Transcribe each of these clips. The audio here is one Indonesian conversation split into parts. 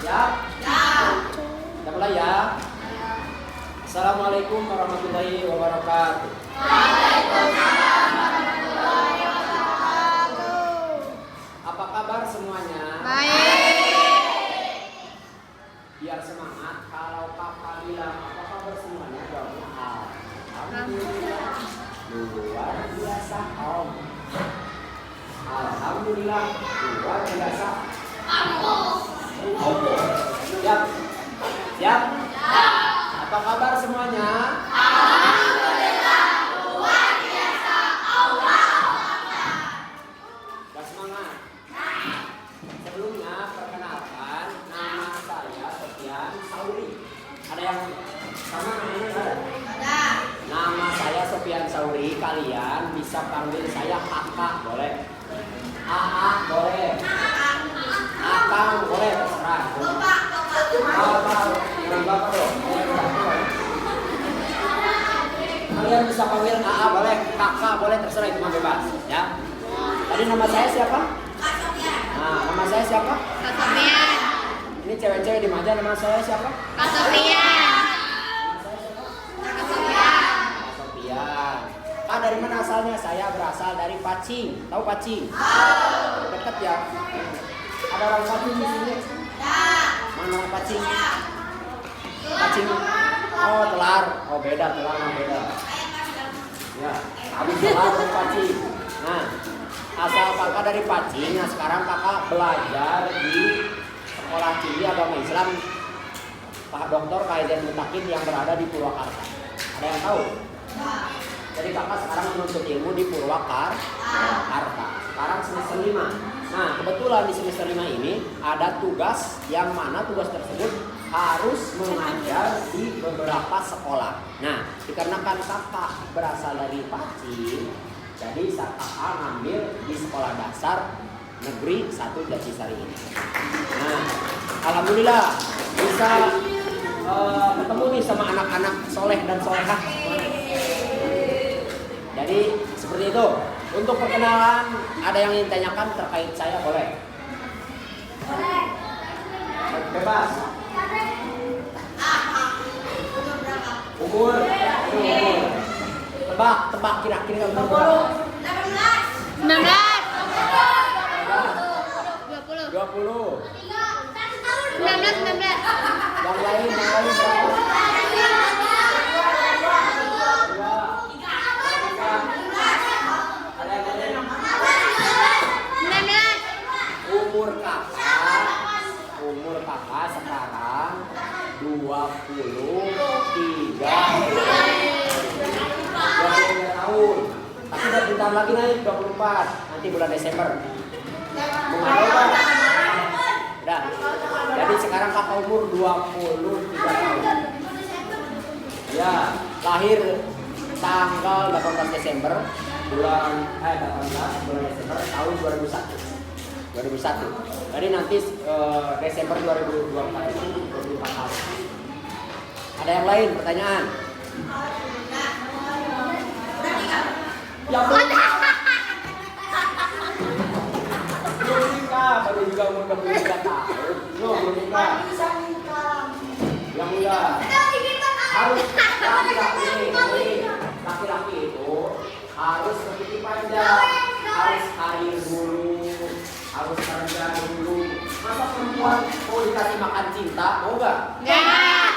Siap? Kita mulai ya. Assalamualaikum warahmatullahi wabarakatuh. Waalaikumsalam warahmatullahi wabarakatuh. Apa kabar semuanya? Baik. Biar semangat, kalau kakak bilang apa kabar semuanya, jawabnya alhamdulillah. Luar biasa om. Alhamdulillah luar biasa. Siap? Siap? Apa kabar semuanya? Alhamdulillah luar biasa. Allah. Semangat. Sebelumnya perkenalkan, nama saya Sofyan Sauri. Ada yang sama namanya? Ada. Nama saya Sofyan Sauri. Kalian bisa panggil saya kakak, boleh? AA boleh. Akang boleh, terserah. Bapak dong. Kalian bisa panggil AA boleh, kakak boleh, terserah, itu mah bebas, ya. Tadi nama saya siapa? Nah, nama saya siapa? Kak Sofian. Ini cewek-cewek di Maja, nama saya siapa? Kak Sofian. Nama saya siapa? Kak Sofian. Sofian. Ah, dari mana asalnya? Saya berasal dari Pacing. Tahu Pacing? Dekat ya. Ada orang Pacing di sini? Mana orang Pacing? Pacing. Oh, Telar. Oh, beda, Telar sama beda. Ya, habis Telar dari Pacing. Nah, asal kakak dari Pacing. Nah, sekarang kakak belajar di Sekolah Tinggi Agama Islam Pak Dr. Kaizen Mutakin yang berada di Purwakarta. Ada yang tahu? Jadi kakak sekarang menuntut ilmu di Purwakarta. Sekarang semester 5. Nah, kebetulan di semester 5 ini ada tugas yang mana tugas tersebut harus mengajar di beberapa sekolah. Nah, dikarenakan kakak berasal dari Pacing, jadi kakak ngambil di sekolah dasar negeri 1 Jatisari ini. Nah, alhamdulillah bisa ketemu nih sama anak-anak soleh dan solehah. Jadi seperti itu. Untuk perkenalan, ada yang ingin tanyakan terkait saya, boleh? Bebas. Umur. Tebak kira-kira umur berapa? 19. 20. 19. Yang lain berapa? Umur kakak sekarang 23 tahun. Tapi udah bentar lagi naik 24. Nanti bulan Desember. Mengalir Pak? Udah. Jadi sekarang kakak umur 23 tahun. Ya, lahir tanggal 18 Desember bulan Desember tahun 2001. Jadi nanti Desember 2024 itu 24 tahun. Ada yang lain pertanyaan? Ya belum nikah, baru juga umur 23 tahun. No, belum nikah. Yang enggak. Harus laki-laki itu harus berpikir panjang, harus karir dulu, harus kerja dulu. Masa perempuan mau dikasih makan cinta, mau nggak? Enggak.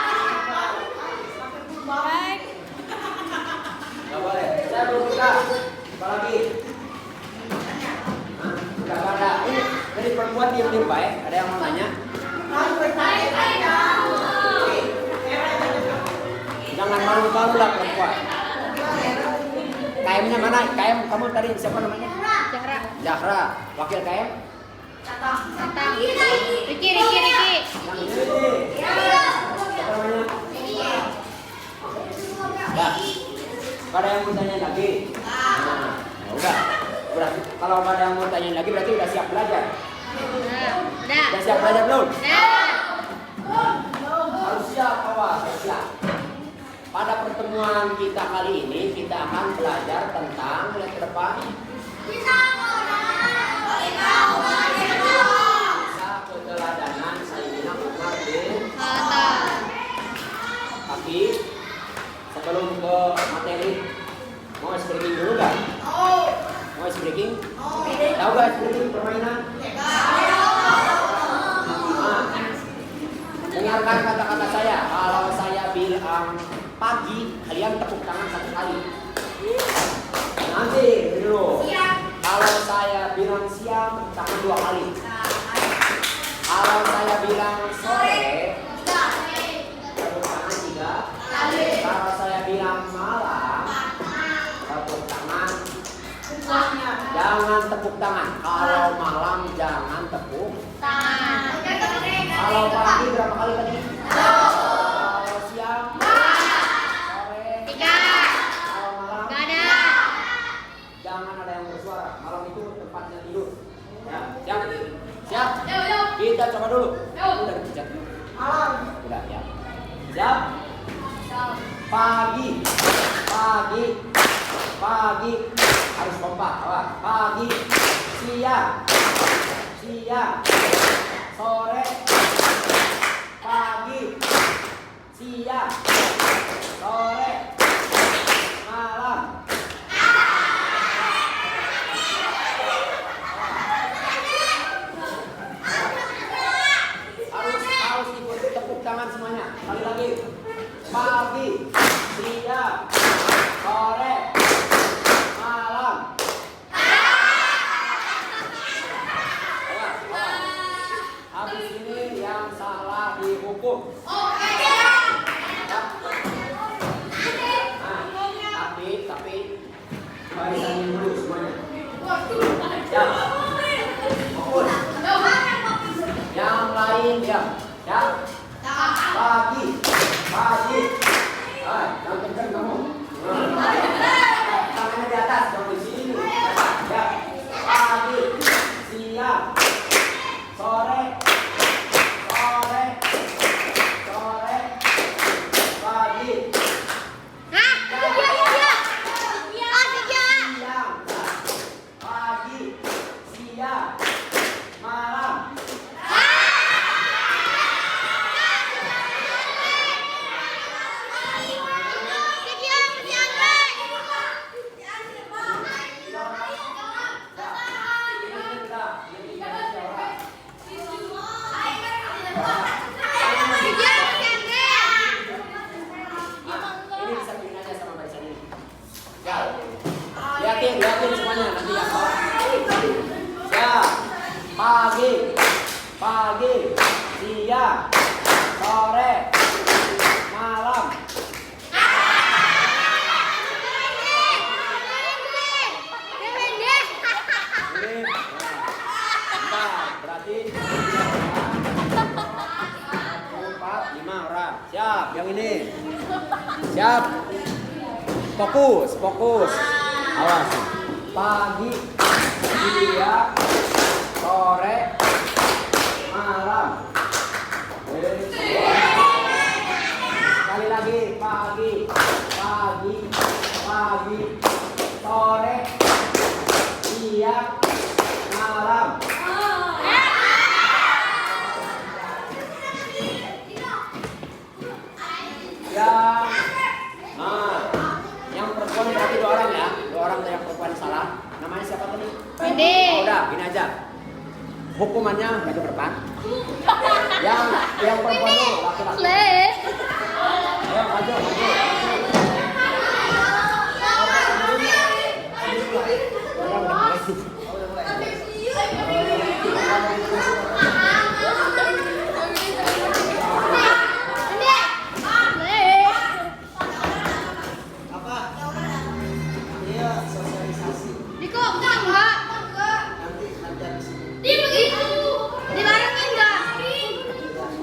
Nggak boleh. Saya belum nikah. Apa lagi? Udah pada. Ini dari perempuan diem-diem baik. Ada yang mau nanya? Jangan malu-malu lah perempuan. KM-nya mana? KM kamu tadi siapa namanya? Zahra. Zahra. Wakil KM? Tatang. Riki. Yang ini. Siapa namanya? Ya. Ada yang mau tanya lagi? Nah, ya udah. Berarti kalau ada yang mau tanya lagi berarti udah siap belajar. Udah. Udah siap belajar belum? Udah. Harus siap, awas, harus siap. Pada pertemuan kita kali ini kita akan belajar tentang lihat ke depan. Bisa keteladanan Sayyidina Umar Dengarkan kata-kata saya. Kalau saya bilang pagi, kalian tepuk tangan 1 kali. Nanti dulu. Kalau saya bilang siang, tepuk tangan 2 kali. Kalau saya bilang sore, tepuk tangan 3 kali. Kalau saya bilang malam, tepuk tangan. Jangan tepuk tangan. Kalau malam jangan tepuk Tangan. Kalau pagi berapa kali tadi? Kalau siang? Sore? 3. Kalau malam? Gak ada. Jangan ada yang bersuara. Malam itu tempatnya tidur. Ya, siap? Siap? Kita coba dulu. Udah dipijat. Udah ya. Siap? Pagi. Pagi. Pagi. Harus kompak. Pagi. Siang. Siang. Sore. Pagi. Siang. Sore. Malam. Harus ikut tepuk tangan semuanya. Kali lagi. Pagi. Siang. Sore. Malam. Habis ini yang salah dihukum. Tapi barisan dulu semuanya. Ya. Fokus. Yang lain ya. Ya. Pagi. Pagi. Yang kencang kamu. Tangannya di atas, jangan di sini. Ya. Pagi. Siang. Sore. Sore. Sore. Pagi. Siang. Pagi. Siang. Malam. Ini bisa bikin aja sama barisan ini. Ya. Lihatin semuanya nanti yang bawah. Ya. Pagi. Pagi. Siang. Sore. Malam. Ini. Nah, berarti 4, 5 orang. Siap, yang ini. Siap. Fokus, fokus. Awas. Pagi, siang, sore, malam. Sekali lagi, pagi, pagi, pagi, sore, siang, malam. Yang perempuan berarti 2 orang ya, 2 orang yang perempuan salah. Namanya siapa tadi? Ade. Oh, udah, gini aja. Hukumannya maju ke depan. Yang perempuan dulu, laki-laki. Ayo maju, maju.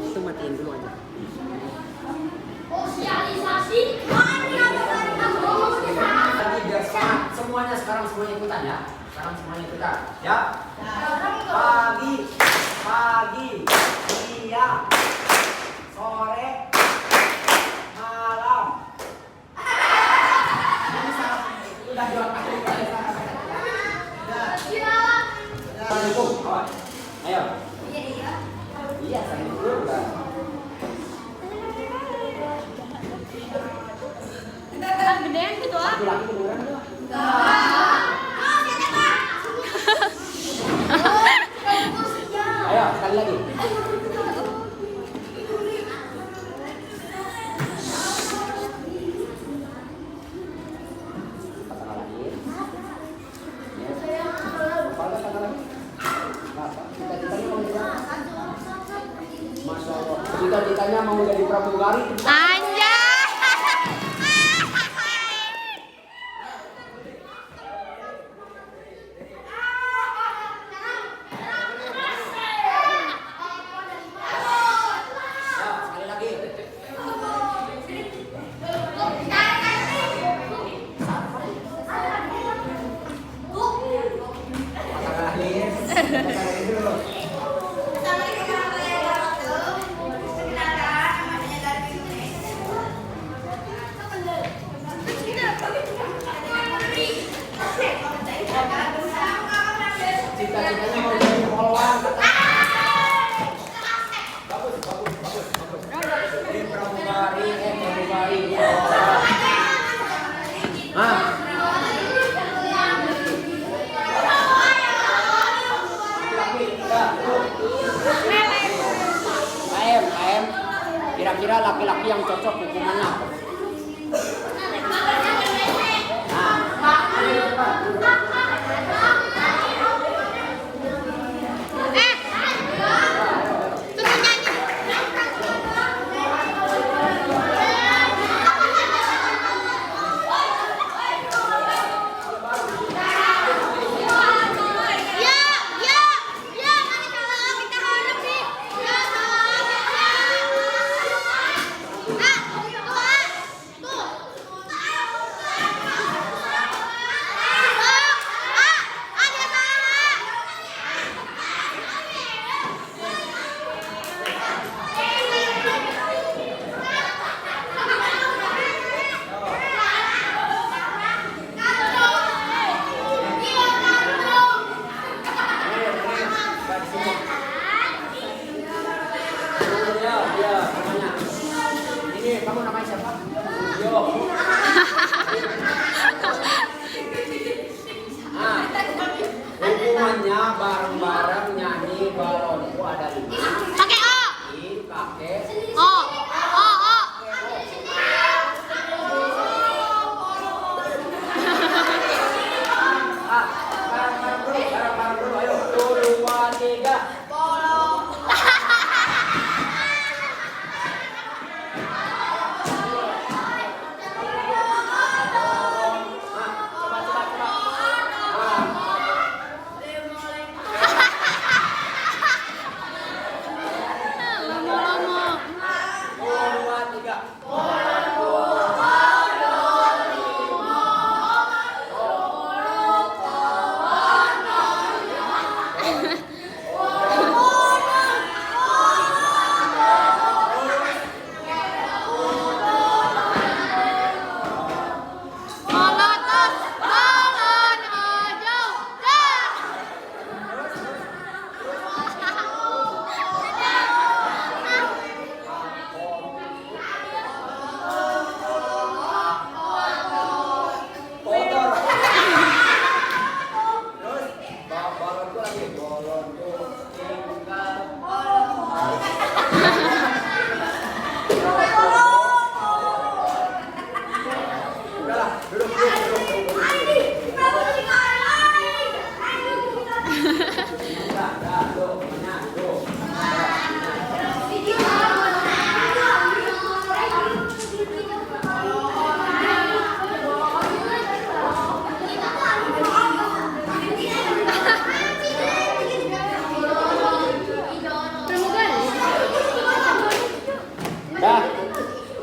Itu matiin dulu aja. Lagi biar semangat. Semuanya sekarang semuanya ikutan ya. Sekarang semuanya ikutan. Ya. Pagi, pagi, siang, sore, malam. Ini salah. Udah jual kaki. Udah. Ayo. Iya, saya dulu udah. Gedean gitu ah. Laki kedengeran tuh. Masya Allah. Cita-citanya mau jadi pramugari. Anjay. Sekali lagi. Cita-citanya mau jadi polwan. Bagus, bagus, bagus, bagus. Ini pramugari, pramugari. Ah. KM, kira-kira laki-laki yang cocok hukumannya apa? Kamu namanya siapa? Yo. Hukumannya bareng-bareng nyanyi balonku ada 5. Pakai O. Pakai O. O. O. bareng-bareng dulu. Ayo, 1, 2, 3.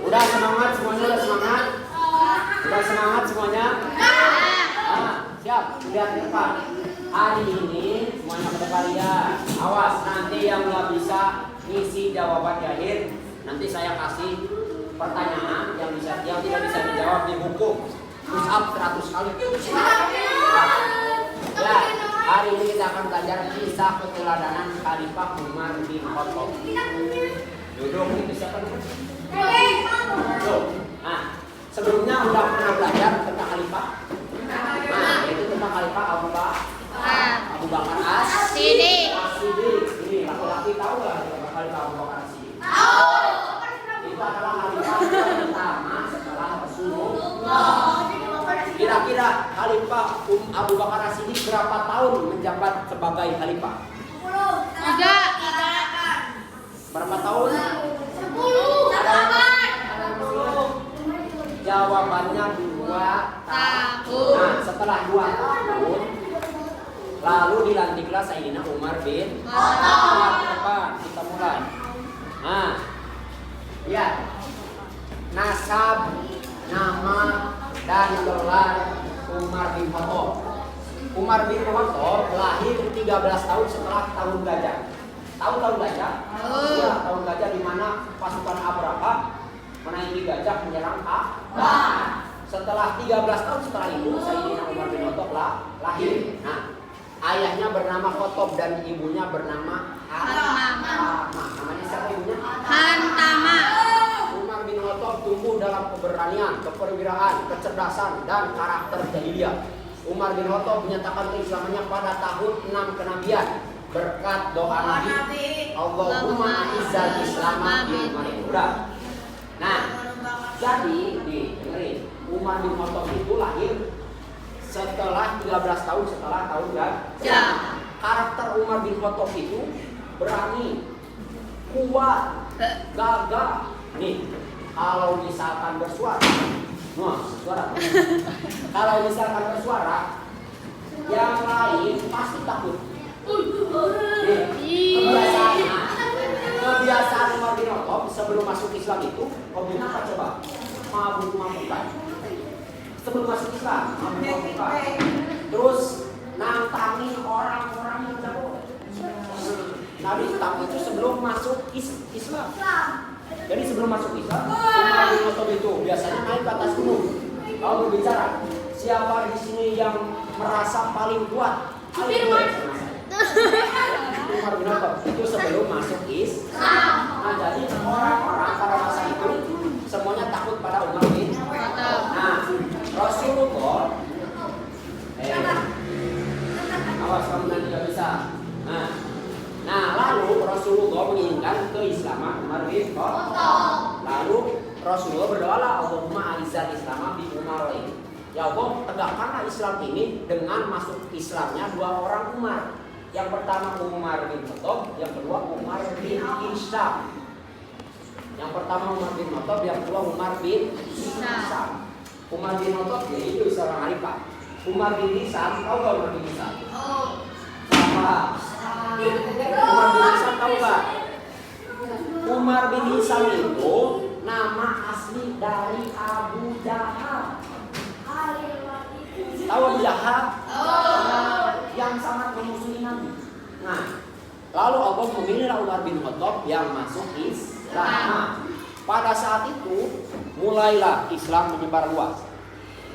Udah semangat semuanya, udah semangat. Udah semangat semuanya. Siap, lihat ke depan. Hari ini semuanya ke depan ya. Awas nanti yang nggak bisa ngisi jawaban di akhir, nanti saya kasih pertanyaan yang tidak bisa dijawab dihukum. Push up 100 kali. Ya, hari ini kita akan belajar kisah keteladanan Khalifah Umar bin Khattab. Duduk, itu siapa dulu? Nah, sebelumnya udah pernah belajar tentang Khalifah? Nah, itu tentang Khalifah Abu Bakar As-Siddiq. Ini laki-laki tahu nggak tentang Khalifah Abu Bakar As-Siddiq? Tahu. Itu adalah Khalifah pertama setelah Rasulullah. Kira-kira Khalifah Abu Bakar As-Siddiq berapa tahun menjabat sebagai Khalifah? 3. Berapa Berapa tahun? 10. Jawabannya 2 tahun. Nah, setelah 2 tahun, lalu dilantiklah Sayyidina Umar bin Khattab. Kita mulai. Nah, lihat nasab, nama, dan gelar Umar bin Khattab. Umar bin Khattab lahir 13 tahun setelah tahun gajah. Tahu tahun gajah? Ya, tahun gajah di mana pasukan Abraha menaiki gajah menyerang Ka'bah. Setelah 13 tahun setelah itu Sayyidina Umar bin Khattab lahir. Nah, ayahnya bernama Khattab dan ibunya bernama Hantamah. Namanya siapa ibunya? Hantamah. Umar bin Khattab tumbuh dalam keberanian, keperwiraan, kecerdasan, dan karakter jahiliyah. Umar bin Khattab menyatakan keislamannya pada tahun 6 kenabian berkat doa Nabi, Allahumma izzal Islam bil Udah. Nah, jadi dengerin, Umar bin Khattab itu lahir setelah 13 tahun setelah tahun gajah. Karakter Umar bin Khattab itu berani, kuat, gagah. Nih, kalau misalkan bersuara, kalau misalkan bersuara, yang lain pasti takut. Kebiasaan Umar bin Khattab sebelum masuk Islam itu hobinya apa coba? Mabuk-mabukan. Sebelum masuk Islam, mabuk-mabukan. Terus nantangin orang-orang yang jago. Nabi tahu itu sebelum masuk Islam. Jadi sebelum masuk Islam, Umar bin Khattab itu biasanya naik ke atas gunung. Lalu berbicara, siapa di sini yang merasa paling kuat? Umar bin Khattab itu sebelum masuk Islam. Nah, jadi orang-orang pada masa itu semuanya takut pada Umar bin Khattab. Nah, Rasulullah awas kamu nanti tidak bisa. Nah, lalu Rasulullah menginginkan keislaman Umar bin Khattab. Lalu Rasulullah berdoa, Allahumma a'izal Islam bi Umar. Ya Allah, tegakkanlah Islam ini dengan masuk Islamnya 2 orang Umar. Yang pertama Umar bin Khattab, yang kedua Umar bin Hisham. Yang pertama Umar bin Khattab, yang kedua Umar bin Hisham. Umar bin Khattab jadi itu seorang khalifah. Umar bin Hisham, tahu gak Umar bin Hisham? Apa? Umar bin Hisham tahu gak? Umar bin Hisham itu nama asli dari Abu Jahal. Tahu Abu Jahal? Yang sangat memusuhi Nabi. Nah, lalu Allah memilih Umar bin Khattab yang masuk Islam. Nah, pada saat itu mulailah Islam menyebar luas.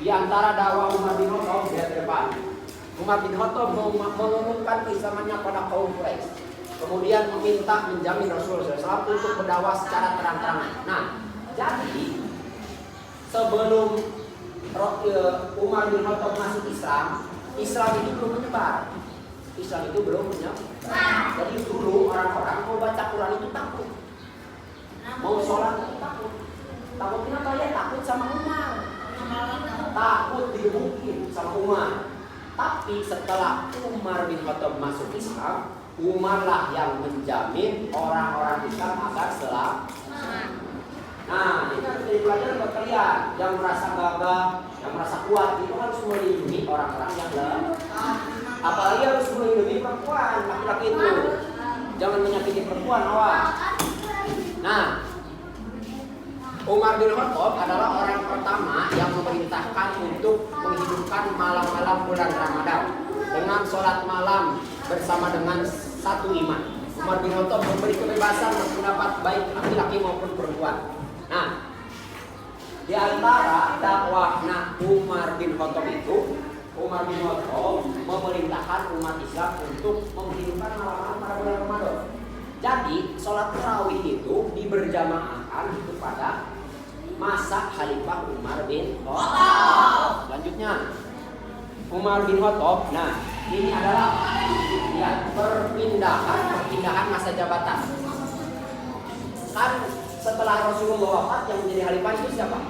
Di antara dakwah Umar bin Khattab di depan, Umar bin Khattab mengumumkan keislamannya pada kaum Quraisy. Kemudian meminta menjamin Rasulullah SAW untuk berdakwah secara terang-terangan. Nah, jadi sebelum Umar bin Khattab masuk Islam, Islam itu belum menyebar. Islam itu belum menyebar. Jadi dulu orang-orang mau baca Quran itu takut, mau sholat itu takut. Takut kenapa ya? Takut sama Umar. Takut digebukin sama Umar. Tapi setelah Umar bin Khattab masuk Islam, Umar lah yang menjamin orang-orang Islam agar selamat. Nah, ini harus jadi pelajaran buat kalian yang merasa gagah, yang merasa kuat. Itu harus melindungi orang-orang yang lemah. Apalagi harus melindungi perempuan, laki-laki itu. Jangan menyakiti perempuan, awas. Nah, Umar bin Khattab adalah orang pertama yang memerintahkan untuk menghidupkan malam-malam bulan Ramadan dengan sholat malam bersama dengan satu imam. Umar bin Khattab memberi kebebasan berpendapat baik laki-laki maupun perempuan. Nah, di antara dakwahnya Umar bin Khattab itu, Umar bin Khattab memerintahkan umat Islam untuk menghidupkan malam-malam pada bulan Ramadan. Jadi, sholat tarawih itu diberjamaahkan itu pada masa Khalifah Umar bin Khattab. Selanjutnya, Umar bin Khattab. Nah, ini adalah ya, perpindahan masa jabatan. Kan setelah Rasulullah wafat yang menjadi khalifah itu siapa?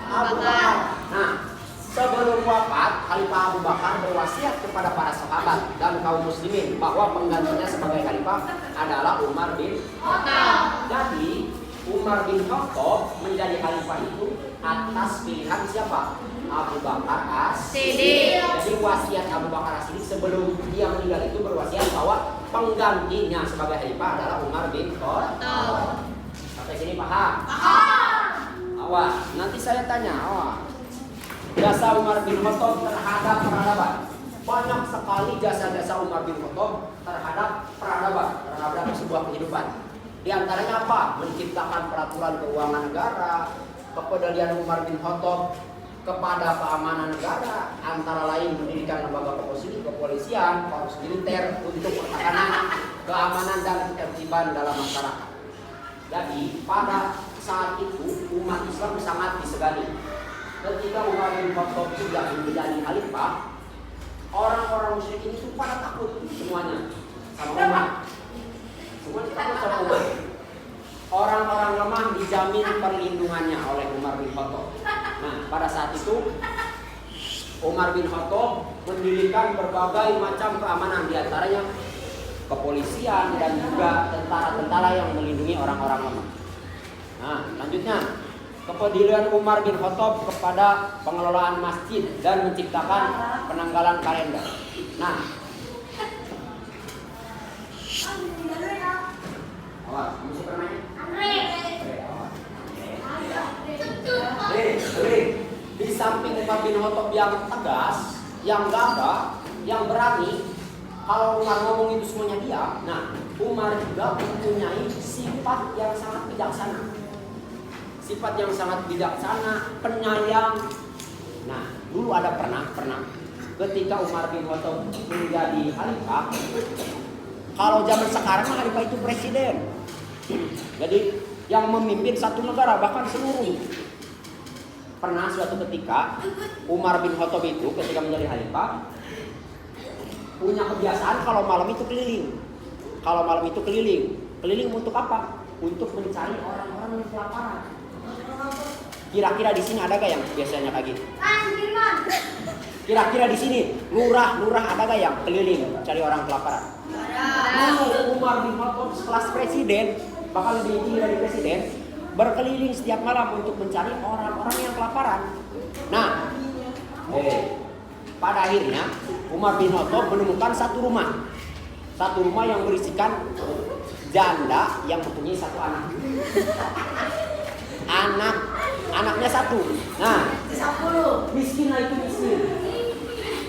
Abu Bakar. Nah, Sebelum wafat, Khalifah Abu Bakar berwasiat kepada para sahabat dan kaum muslimin bahwa penggantinya sebagai khalifah adalah Umar bin Khattab. Jadi, Umar bin Khattab menjadi khalifah itu atas pilihan siapa? Abu Bakar As-Siddiq. Jadi wasiat Abu Bakar As-Siddiq sebelum dia meninggal itu berwasiat bahwa penggantinya sebagai khalifah adalah Umar bin Khattab. Sampai sini paham? Awas, nanti saya tanya, jasa Umar bin Khattab terhadap peradaban. Banyak sekali jasa-jasa Umar bin Khattab terhadap peradaban, terhadap sebuah kehidupan. Di antaranya apa? Menciptakan peraturan keuangan negara, kepedulian Umar bin Khattab kepada keamanan negara, antara lain mendirikan lembaga kepolisian, korps militer untuk pertahanan keamanan dan ketertiban dalam masyarakat. Jadi pada saat itu umat Islam sangat disegani. Ketika Umar bin Khattab sudah menjadi khalifah, orang-orang musyrik itu pada takut semuanya sama Umar. Semuanya takut sama Umar. Orang-orang lemah dijamin perlindungannya oleh Umar bin Khattab. Nah, pada saat itu Umar bin Khattab mendirikan berbagai macam keamanan, diantaranya kepolisian dan juga tentara-tentara yang melindungi orang-orang lemah. Nah, lanjutnya kepedulian Umar bin Khattab kepada pengelolaan masjid dan menciptakan penanggalan kalender. Nah, awas, musik permainnya. Di samping Umar bin Khattab yang tegas, yang gagah, yang berani, kalau Umar ngomong itu semuanya diam. Nah, Umar juga mempunyai sifat yang sangat bijaksana. Sifat yang sangat bijaksana, penyayang. Nah, dulu ada pernah ketika Umar bin Khattab menjadi khalifah. Kalau zaman sekarang khalifah itu presiden. Jadi yang memimpin satu negara bahkan seluruh. Pernah suatu ketika Umar bin Khattab itu ketika menjadi khalifah punya kebiasaan kalau malam itu keliling. Kalau malam itu keliling untuk apa? Untuk mencari orang-orang yang kelaparan. Kira-kira di sini ada gak yang biasanya kayak gitu? Kira-kira di sini lurah ada gak yang keliling cari orang kelaparan? Umar bin Khattab sekelas presiden, bahkan lebih tinggi dari presiden, berkeliling setiap malam untuk mencari orang-orang yang kelaparan. Nah, pada akhirnya Umar bin Khattab menemukan satu rumah yang berisikan janda yang mempunyai satu anak. Anaknya satu. Nah, miskin itu miskin.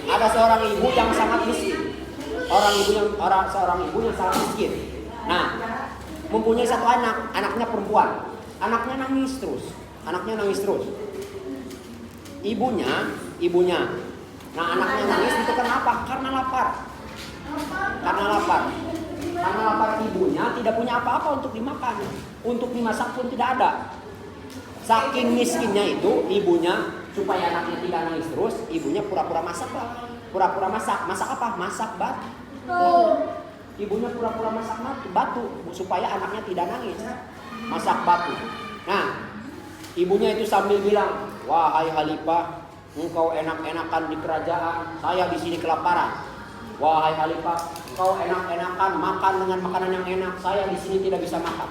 Ada seorang ibu yang sangat miskin. Seorang ibu yang sangat miskin. Nah, mempunyai satu anaknya perempuan. Anaknya nangis terus. Ibunya. Nah, anaknya nangis itu kenapa? Karena lapar. Karena lapar ibunya tidak punya apa-apa untuk dimakan. Untuk dimasak pun tidak ada. Saking miskinnya itu ibunya, supaya anaknya tidak nangis terus, ibunya pura-pura masak lah. Masak apa? Masak batu. Ibunya pura-pura masak batu supaya anaknya tidak nangis. Masak batu. Nah, ibunya itu sambil bilang, "Wahai khalifah, engkau enak-enakan di kerajaan, saya di sini kelaparan. Wahai khalifah, engkau enak-enakan makan dengan makanan yang enak, saya di sini tidak bisa makan."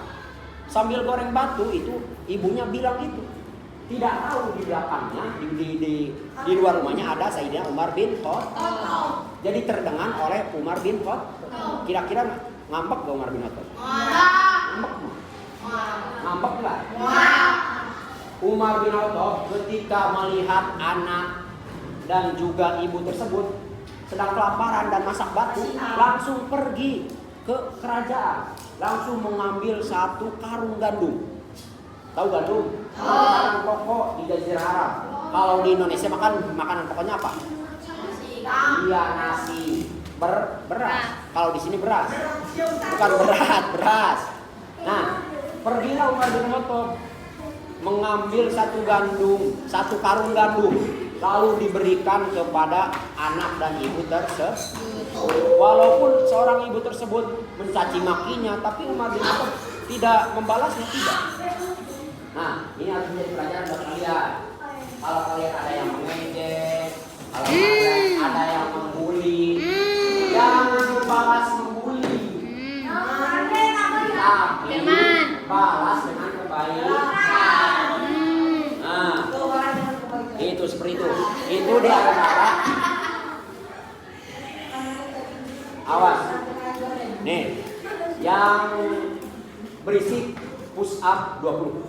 Sambil goreng batu itu ibunya bilang itu. Tidak tahu di belakangnya di luar rumahnya ada Sayyidina Umar bin Khattab. Jadi terdengar oleh Umar bin Khattab. Kira-kira ngambek gak Umar bin Khattab? Ngambek gak? Umar bin Khattab ketika melihat anak dan juga ibu tersebut sedang kelaparan dan masak batu, langsung pergi ke kerajaan, langsung mengambil satu karung gandum. Tahu gandum? Makanan pokok di Jazirah Arab. Kalau di Indonesia makanan pokoknya apa? Iya, nasi, beras. Kalau di sini beras, bukan beras. Nah, pergilah Umar bin Khattab mengambil satu karung gandum, lalu diberikan kepada anak dan ibu tersebut. Walaupun seorang ibu tersebut mencaci makinya, tapi Umar bin Khattab tidak membalasnya, tidak. Nah, ini harus menjadi pelajaran buat kalian. Kalau kalian ada yang mengejek, kalau kalian ada yang membuli, jangan balas membuli. Tapi balas dengan kebaikan. Nah, itu seperti itu. Itu di antara. Awas. Nih, yang berisik push up 20.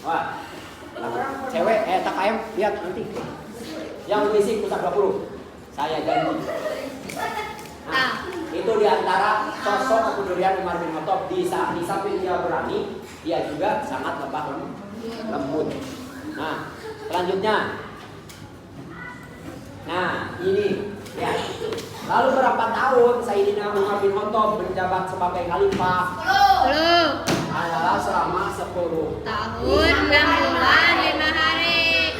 Wah, cewek, tak ayam, lihat nanti. Yang berisik push up 20. Saya janji. Nah, itu diantara sosok kebudayaan Umar bin Khattab. Di samping dia berani, dia juga sangat lembut. Nah, selanjutnya. Nah, ini ya. Lalu berapa tahun Sayyidina Umar bin Khattab menjabat sebagai khalifah? 10 Adalah selama 10 tahun 6 bulan 5 hari.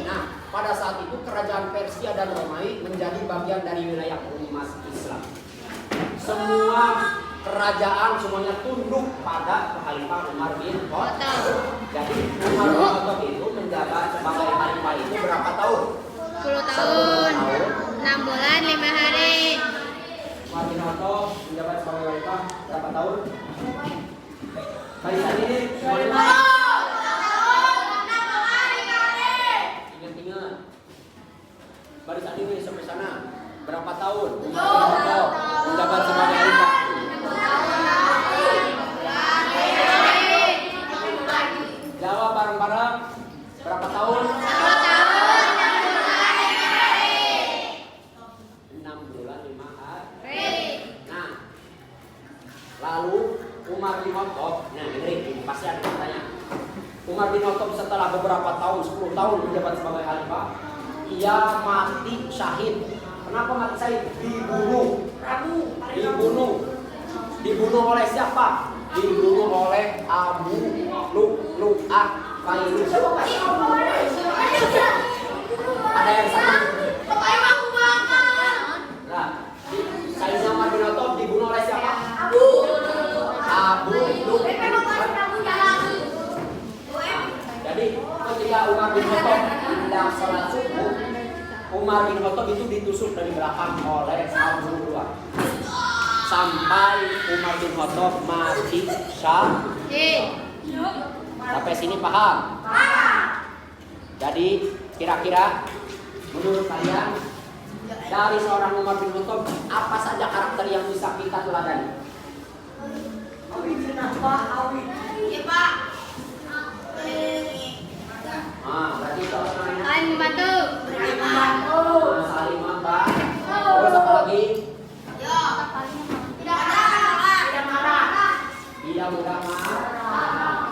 Nah, pada saat itu kerajaan Persia dan Romawi menjadi bagian dari wilayah umat Islam. Semua kerajaan semuanya tunduk pada khalifah Umar bin Khattab. Jadi Umar bin Khattab itu menjabat sebagai khalifah itu berapa tahun? 10 tahun 6 bulan 5 hari. Umar bin Khattab menjabat sebagai khalifah berapa tahun? Barisan ini ingat-ingat. Barisan ini sampai sana berapa tahun? Umar bin Khattab menjabat sebagai khalifah. Jawab bareng-bareng. Berapa tahun? 6 bulan 5 hari. Nah, lalu Umar bin Khattab, nah ini pasti ada pertanyaan. Umar bin Khattab setelah beberapa tahun, 10 tahun menjabat sebagai khalifah, ia mati syahid. Kenapa mati syahid? Dibunuh oleh siapa? Dibunuh oleh Abu Lu'lu'ah Fairuz. Ada yang sama? Nah, Sayyidina Umar bin Khattab dibunuh oleh siapa? Abu Lu'lu'ah. Jadi ketika Umar bin Khattab hendak salat subuh, Umar bin Khattab itu ditusuk dari belakang oleh Abu Lu'lu'ah. Sampai Umar bin Khattab mati syahid. Sampai sini paham? Jadi kira-kira menurut kalian dari seorang Umar bin Khattab apa saja karakter yang bisa kita teladani? Berarti itu apa namanya? Saling membantu. Saling membantu. Terus apa lagi? Tidak mudah marah.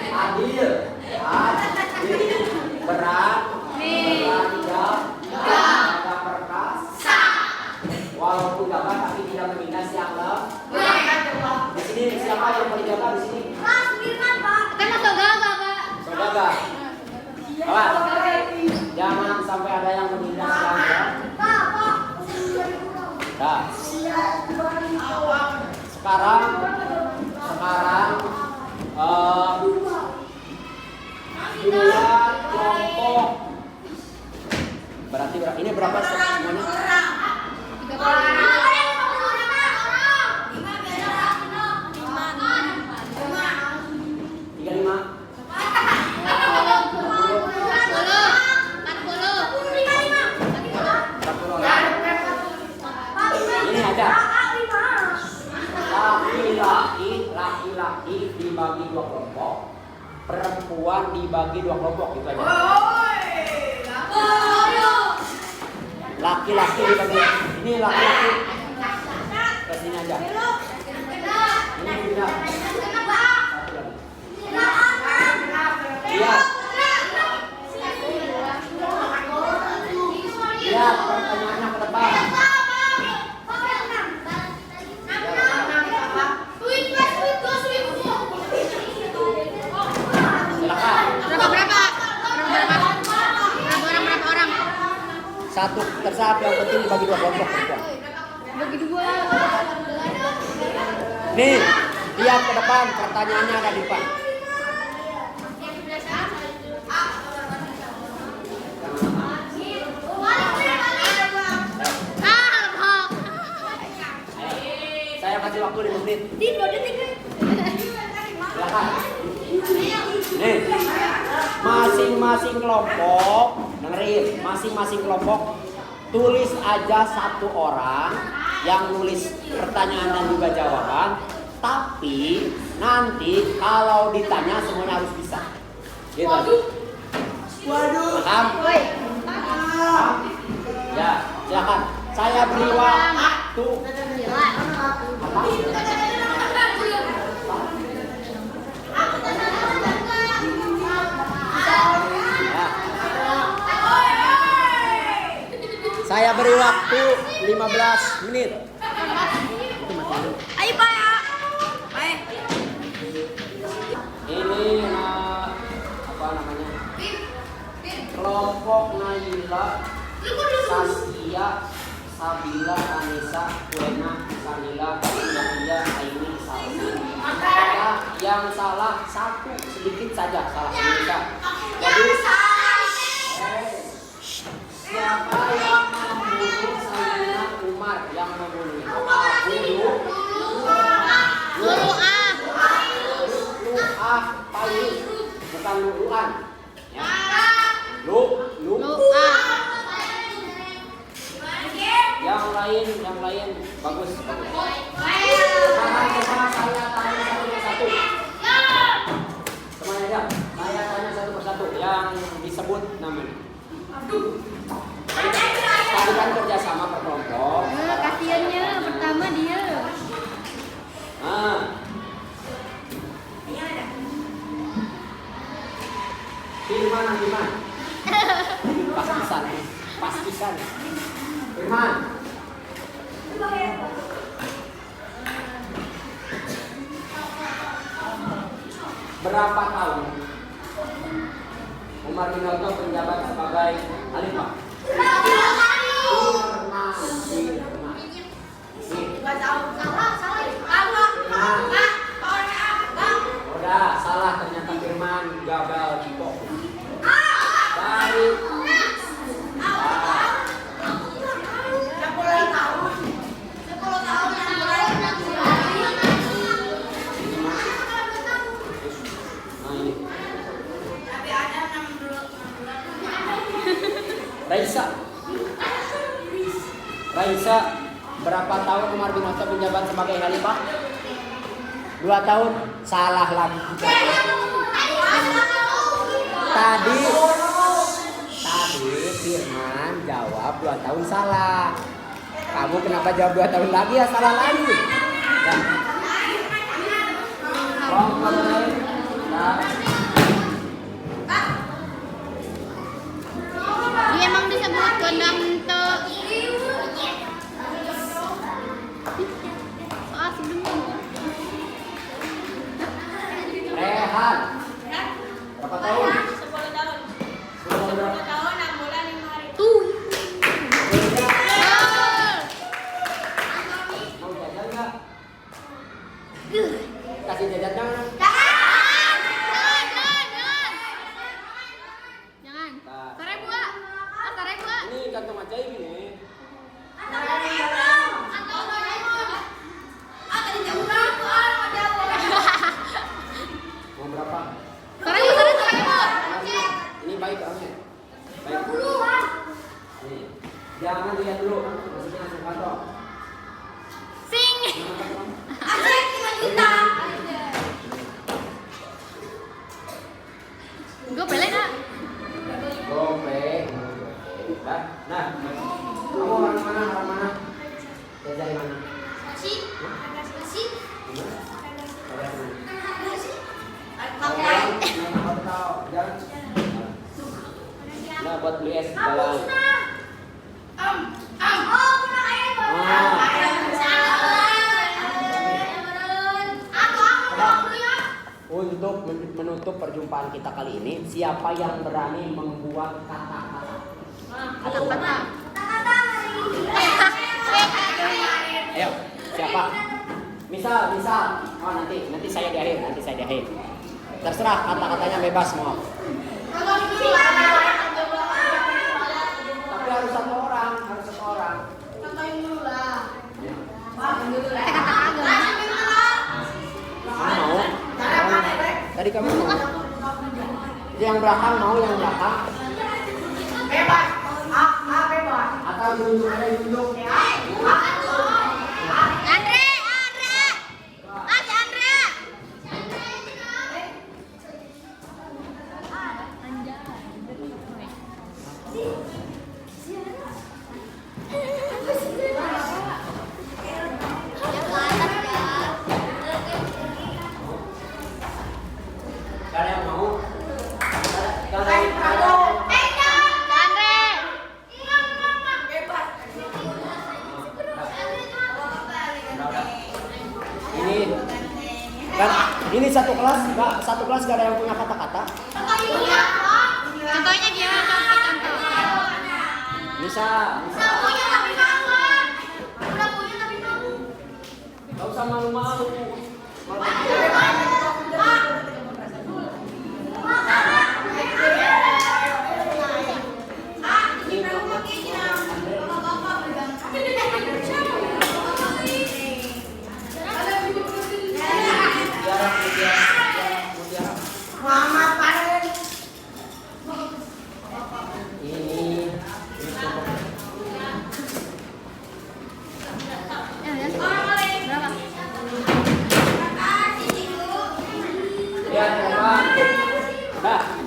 Adil. Berani perkasa. Walaupun gagah tapi tidak menghina siang lembut. Di sini siapa yang paling gagah di sini? Kan atau gagah, Pak? So gagah. Awas. Jangan sampai ada yang menghina siang lembut. Nah. Sekarang dua kelompok. Berarti ini berapa semuanya? 35. Ini ada. Laki-laki dibagi 2 kelompok, perempuan dibagi 2 kelompok, itu aja. Laki-laki dibagi, ini laki-laki ke sini aja. Ini pindah. Lihat. Lihat pertanyaannya ke depan. Satu tersatu yang penting dibagi 2 kelompok. Bagi 2. Nih, Lihat ke depan, pertanyaannya ada di depan. Saya kasih waktu 5 menit. Silakan. Nih, masing-masing kelompok, dengerin, masing-masing kelompok tulis aja satu orang yang nulis pertanyaan dan juga jawaban. Tapi nanti kalau ditanya semuanya harus bisa. Gitu. Paham? Paham? Ya, silakan. Saya beri waktu. Apa? Saya beri waktu 15 menit. Ayo Pak ya. Ini apa namanya? Kelompok Naila, Saskia, Sabila, Anissa, Wena, Sanila, Nadia, Aini, Salma. Yang salah satu, sedikit saja salah Indonesia. Jadi siapa yang membunuh Sayyidina Umar yang membunuh? Payus, bukan Lu'an. Ya. Yang lain bagus. Sekarang saya tanya satu persatu. Semuanya aja. Saya tanya satu persatu yang disebut namanya. Tadi kan kerjasama per kelompok. Kasiannya pertama dia. Firman. Pastisan. Firman. Berapa tahun Umar bin Khattab menjabat sebagai khalifah? Udah salah ternyata Firman gagal cipok. Dari Raisa, berapa tahun Umar bin Khattab menjabat sebagai khalifah? 2 tahun. Salah lagi. Tadi Firman jawab 2 tahun salah. Kamu kenapa jawab 2 tahun lagi ya salah lagi? Dan Dia emang disebut gendang te. Soal sebelumnya. Rehan. Berapa tahun? 10 tahun. 10 tahun 6 bulan 5 hari. Tuh. Mau jajan nggak? Kasih jajan jangan. Jangan. Seribu ah. Seribu ah. Ini kantong ajaib ini. Mau berapa? Seribu. Ini baik orangnya. Baik. Nih. Jangan lihat dulu, maksudnya langsung kantong. Sing. Gue pelek ah. Gopeng. Nah, kamu orang mana? Dari mana? Nah, buat beli es jalan. Untuk menutup perjumpaan kita kali ini, siapa yang berani membuat kata-kata? Kata-kata. Ayo, siapa? Misal. Oh nanti saya di akhir. Terserah kata-katanya bebas mau. Tapi harus satu orang. Kata-kata agama. Mau? Tadi kamu mau? Yang belakang mau yang belakang? Bebas. Bebas. Atau duduk? Andre. Mas Andre. Gak ada yang mau? Ini satu kelas gak ada yang punya kata-kata. Contohnya gimana? Contoh. Bisa. Gak usah malu-malu.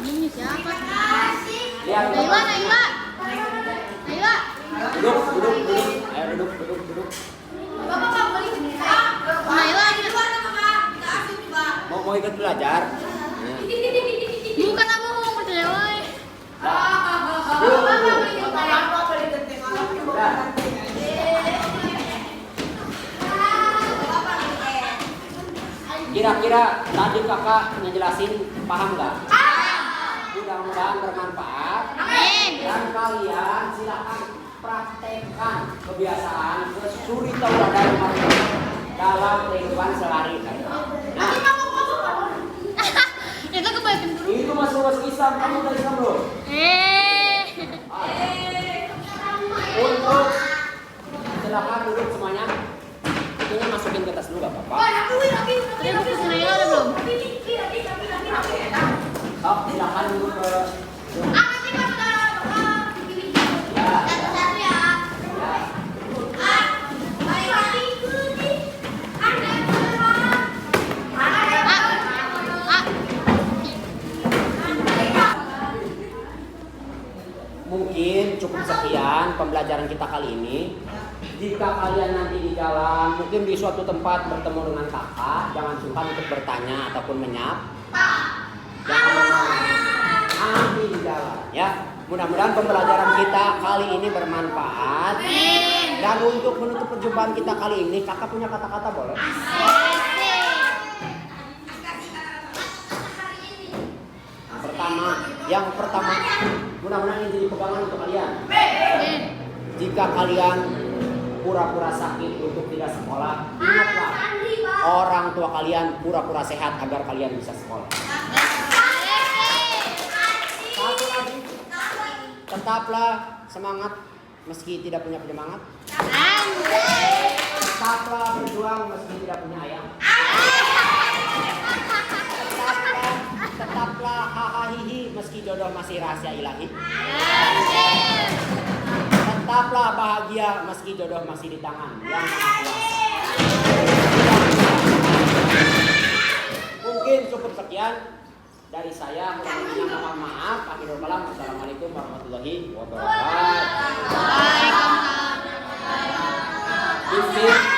Ini siapa? Lihat. Naila. Duduk. Ayo duduk. Naila. Mau ikut belajar? Bukan aku mau percaya woy. Kira-kira tadi kakak ngejelasin paham nggak? Mudah-mudahan bermanfaat. Amin. Dan kalian silakan praktekkan kebiasaan suri tauladan dalam kehidupan sehari-hari. Nah, Itu kebaikan guru. itu masuk Islam, kamu udah Islam belum? Untuk silakan duduk semuanya. Itunya masukin ke tas dulu gak apa-apa. Udah buku si Naila udah belum? Sok, silakan duduk ke. Mungkin cukup sekian pembelajaran kita kali ini. Jika kalian nanti di jalan, mungkin di suatu tempat bertemu dengan kakak, jangan sungkan untuk bertanya ataupun menyapa. Jangan nanti di jalan, ya. Mudah-mudahan pembelajaran kita kali ini bermanfaat. Dan untuk menutup perjumpaan kita kali ini, kakak punya kata-kata boleh? Yang pertama, mudah-mudahan ini jadi pegangan untuk kalian. Jika kalian pura-pura sakit untuk tidak sekolah, ingatlah orang tua kalian pura-pura sehat agar kalian bisa sekolah. Satu lagi, tetaplah semangat meski tidak punya penyemangat. Tetaplah berjuang meski tidak punya ayam. Tetaplah hahaha meski jodoh masih rahasia ilahi. Tetaplah bahagia meski jodoh masih di tangan Yang Maha Kuasa. Mungkin cukup sekian dari saya. Mohon maaf. Akhirul kalam. Assalamualaikum warahmatullahi wabarakatuh. Waalaikumsalam.